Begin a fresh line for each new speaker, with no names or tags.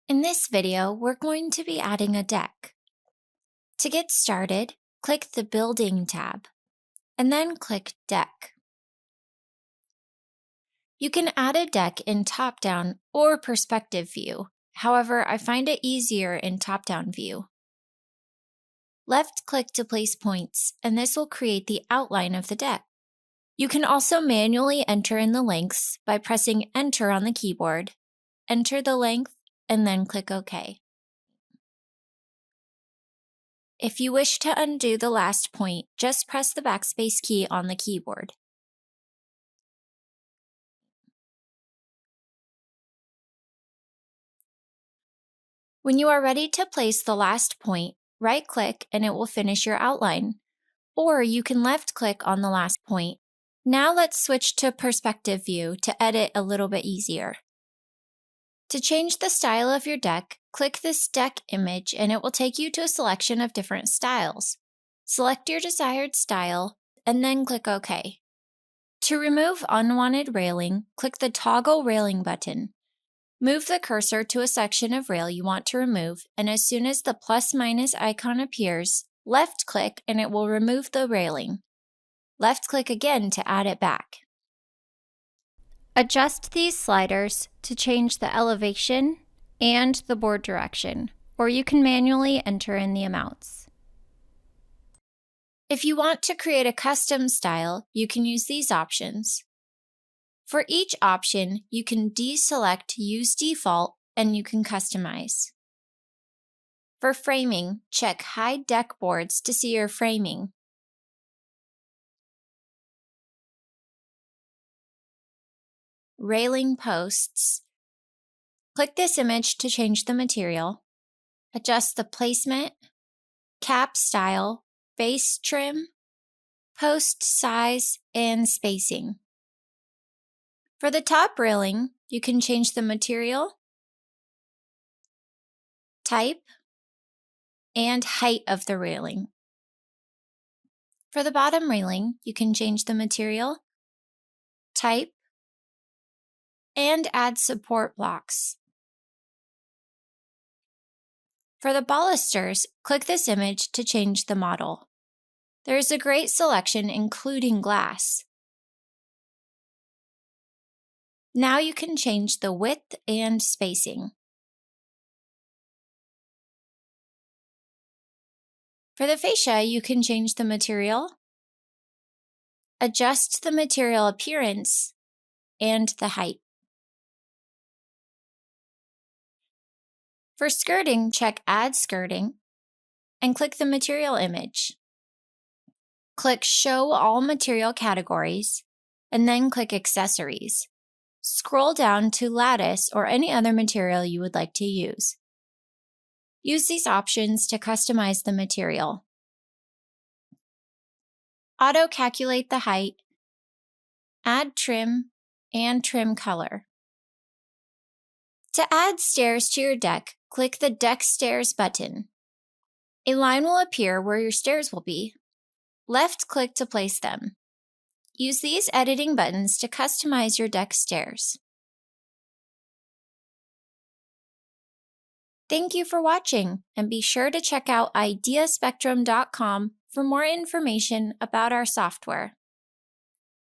In this video, we're going to be adding a deck. To get started, click the Building tab, and then click Deck. You can add a deck in top-down or perspective view. However, I find it easier in top-down view. Left-click to place points, and this will create the outline of the deck. You can also manually enter in the lengths by pressing Enter on the keyboard, enter the length, and then click OK. If you wish to undo the last point, just press the backspace key on the keyboard. When you are ready to place the last point, right-click and it will finish your outline. Or you can left-click on the last point. Now let's switch to perspective view to edit a little bit easier. To change the style of your deck, click this deck image and it will take you to a selection of different styles. Select your desired style and then click OK. To remove unwanted railing, click the Toggle Railing button. Move the cursor to a section of rail you want to remove, and as soon as the plus-minus icon appears, left-click and it will remove the railing. Left-click again to add it back. Adjust these sliders to change the elevation and the board direction, or you can manually enter in the amounts. If you want to create a custom style, you can use these options. For each option, you can deselect Use Default and you can customize. For framing, check Hide Deck Boards to see your framing. Railing posts. Click this image to change the material. Adjust the placement, cap style, base trim, post size, and spacing. For the top railing, you can change the material, type, and height of the railing. For the bottom railing, you can change the material, type, and add support blocks. For the balusters, click this image to change the model. There is a great selection including glass. Now you can change the width and spacing. For the fascia, you can change the material, adjust the material appearance, and the height. For skirting, check Add Skirting and click the material image. Click Show All Material Categories and then click Accessories. Scroll down to lattice or any other material you would like to use. Use these options to customize the material. Auto-calculate the height, add trim, and trim color. To add stairs to your deck, click the Deck Stairs button. A line will appear where your stairs will be. Left-click to place them. Use these editing buttons to customize your deck stairs. Thank you for watching, and be sure to check out ideaspectrum.com for more information about our software.